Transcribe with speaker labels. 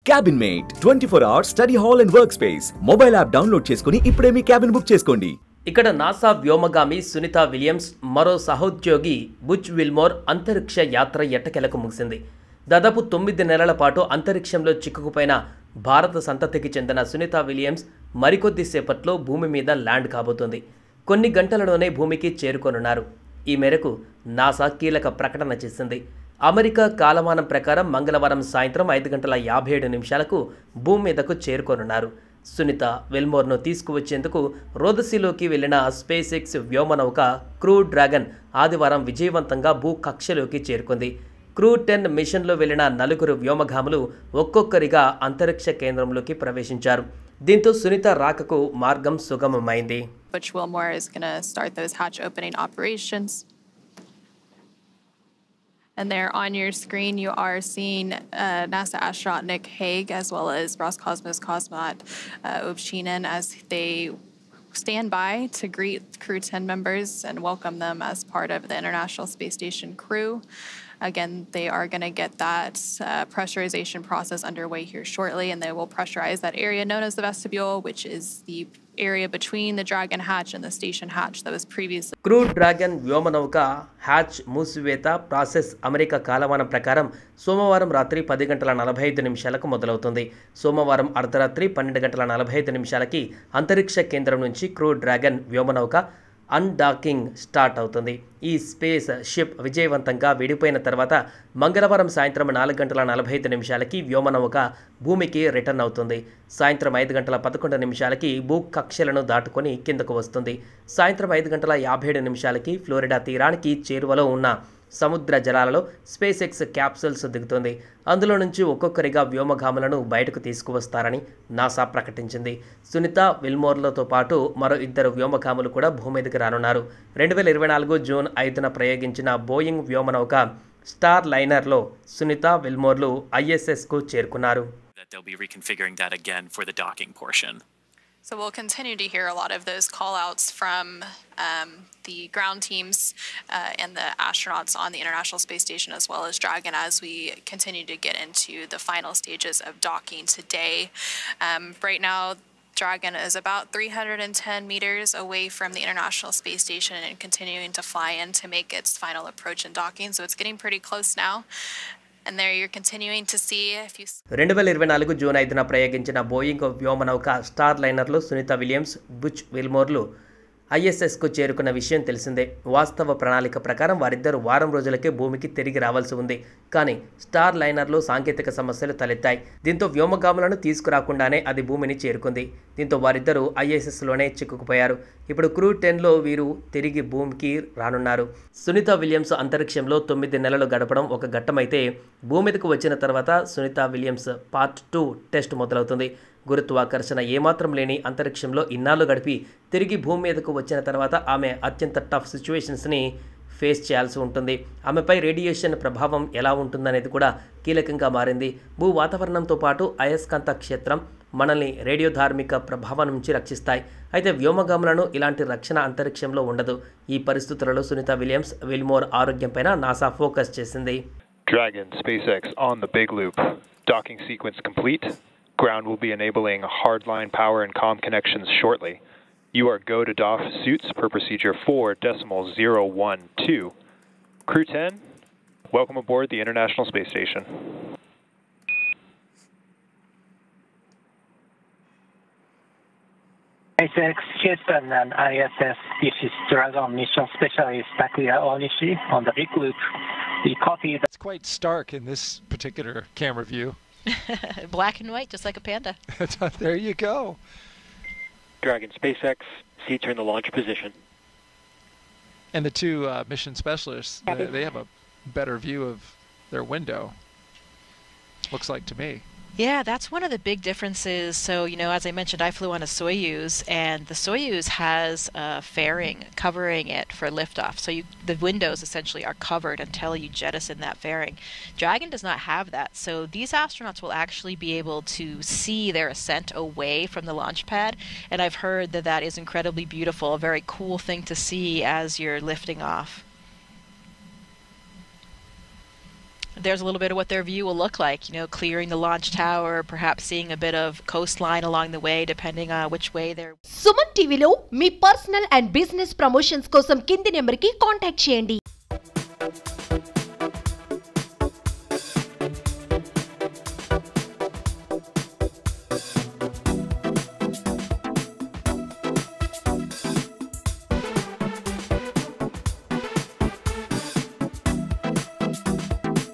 Speaker 1: Cabin mate 24 hours study hall and work space mobile app download చేసుకుని ఇప్పుడే మీ cabin book చేసుకోండి.
Speaker 2: ఇక్కడ NASA వ్యోమగామి Sunitha Williams మరో సహోద్యోగి బుచ్ విల్మోర్ అంతరిక్ష యాత్ర ఎట్టకెలకు ముగిసింది. దాదాపు 9 నెలల పాటు అంతరిక్షంలో చిక్కుకుపోయిన భారత సంతతికి చెందిన సునీత విలియమ్స్ మరికొద్ది సేపట్లో భూమి మీద ల్యాండ్ కాబోతోంది. కొన్ని గంటలలోనే భూమికి చేరుకోనున్నారు. ఈ మేరకు నాసా కీలక ప్రకటన చేసింది. అమెరికా కాలమానం ప్రకారం మంగళవారం సాయంత్రం 5:57 భూమి మీదకు చేరుకోనున్నారు. సునీత విల్మోర్ను తీసుకువచ్చేందుకు రోదసీలోకి వెళ్లిన స్పేస్ ఎక్స్ వ్యోమనౌక క్రూ డ్రాగన్ ఆదివారం విజయవంతంగా భూకక్షలోకి చేరుకుంది. క్రూ 10 మిషన్లో వెళ్లిన 4 వ్యోమగాములు ఒక్కొక్కరిగా అంతరిక్ష కేంద్రంలోకి ప్రవేశించారు. దీంతో సునీత రాకకు మార్గం సుగమమైంది.
Speaker 3: Butch Wilmore is going to start those hatch opening operations. And there on your screen, you are seeing NASA astronaut Nick Hague as well as Roscosmos cosmonaut Ovchinin as they stand by to greet Crew 10 members and welcome them as part of the International Space Station crew. Again, they are going to get that pressurization process underway here shortly, and they will pressurize that area known as the vestibule, which is the area between the Dragon hatch and the station hatch that was previously.
Speaker 2: Crew dragon వ్యోమనౌక hatch మూసివేత process America కాలమానం ప్రకారం సోమవారం రాత్రి 10:45 మొదలవుతుంది. సోమవారం అర్ధరాత్రి 12:45 అంతరిక్ష కేంద్రం నుంచి క్రూ డ్రాగన్ వ్యోమనౌక అన్డాకింగ్ స్టార్ట్ అవుతుంది. ఈ స్పేస్ షిప్ విజయవంతంగా విడిపోయిన తర్వాత మంగళవారం సాయంత్రం 4:45 వ్యోమనౌక భూమికి రిటర్న్ అవుతుంది. సాయంత్రం 5:11 భూకక్షలను దాటుకొని కిందకు వస్తుంది. సాయంత్రం 5:57 ఫ్లోరిడా తీరానికి చేరువలో ఉన్న సముద్ర జలాలలో స్పేస్ ఎక్స్ క్యాప్సూల్స్ దిగుతుంది. అందులో నుంచి ఒక్కొక్కరిగా వ్యోమగాములను బయటకు తీసుకువస్తారని నాసా ప్రకటించింది. సునీత విల్మోర్లతో పాటు మరో 2 వ్యోమగాములు కూడా భూమి మీదకి రానున్నారు. 2024 జూన్ 5న ప్రయోగించిన బోయింగ్ వ్యోమనౌక స్టార్ లైనర్లో సునీత విల్మోర్లు ISSకు చేరుకున్నారు.
Speaker 3: So we'll continue to hear a lot of those call-outs from the ground teams and the astronauts on the International Space Station as well as Dragon as we continue to get into the final stages of docking today. Right now, Dragon is about 310 meters away from the International Space Station and continuing to fly in to make its final approach and docking. So it's getting pretty close now. And there you're continuing to see if you
Speaker 2: 2024 June 5న ప్రయోగించిన Boeing వ్యోమనౌక స్టార్ లైనర్లో Sunita Williams Butch విల్మోర్లు ISSకు చేరుకున్న విషయం తెలిసిందే. వాస్తవ ప్రణాళిక ప్రకారం వారిద్దరూ వారం రోజులకే భూమికి తిరిగి రావాల్సి ఉంది. కానీ స్టార్ లైనర్లో సాంకేతిక సమస్యలు తలెత్తాయి. దీంతో వ్యోమగాములను తీసుకురాకుండానే అది భూమిని చేరుకుంది. దీంతో వారిద్దరూ ISSలోనే చిక్కుకుపోయారు. ఇప్పుడు క్రూ 10లో వీరు తిరిగి భూమికి రానున్నారు. సునీత విలియమ్స్ అంతరిక్షంలో 9 నెలలు గడపడం ఒక ఘట్టమైతే భూమి మీదకు వచ్చిన తర్వాత సునీత విలియమ్స్ పార్ట్ 2 టెస్ట్ మొదలవుతుంది. గురుత్వాకర్షణ ఏమాత్రం లేని అంతరిక్షంలో ఇన్నాళ్ళు గడిపి తిరిగి భూమి మీదకు వచ్చిన తర్వాత ఆమె అత్యంత టఫ్ సిచ్యువేషన్స్ని ఫేస్ చేయాల్సి ఉంటుంది. ఆమెపై రేడియేషన్ ప్రభావం ఎలా ఉంటుందనేది కూడా కీలకంగా మారింది. భూ వాతావరణంతో పాటు అయస్కాంత క్షేత్రం మనల్ని రేడియోధార్మిక ప్రభావం నుంచి రక్షిస్తాయి. అయితే వ్యోమగాములను ఇలాంటి రక్షణ అంతరిక్షంలో ఉండదు. ఈ పరిస్థితులలో సునీత విలియమ్స్ విల్మోర్ ఆరోగ్యంపైన నాసా ఫోకస్ చేసింది.
Speaker 4: Dragon SpaceX on the big loop. Docking sequence complete. Ground will be enabling hardline power and comm connections shortly. You are go to doff suits per procedure 4.012. Crew 10, welcome aboard the International Space Station.
Speaker 5: SpaceX Houston and ISS, this is Dragon Mission Specialist Takuya Onishi on the big loop. We copy the...
Speaker 6: It's quite stark in this particular camera view.
Speaker 7: Black and white, just like a panda.
Speaker 6: There you go.
Speaker 8: Dragon SpaceX, seats are in the launch position.
Speaker 6: And the 2 mission specialists, they have a better view of their window, looks like to me.
Speaker 7: Yeah, that's one of the big differences. So, as I mentioned, I flew on a Soyuz, and the Soyuz has a fairing covering it for liftoff. So the windows essentially are covered until you jettison that fairing. Dragon does not have that. So these astronauts will actually be able to see their ascent away from the launch pad. And I've heard that that is incredibly beautiful, a very cool thing to see as you're lifting off. there's a little bit of what their view will look like, clearing the launch tower, perhaps seeing a bit of coastline along the way, depending on which way they're...
Speaker 9: Suman టీవీలో మీ personal and business promotions కోసం కింది నెంబర్కి contact చేయండి.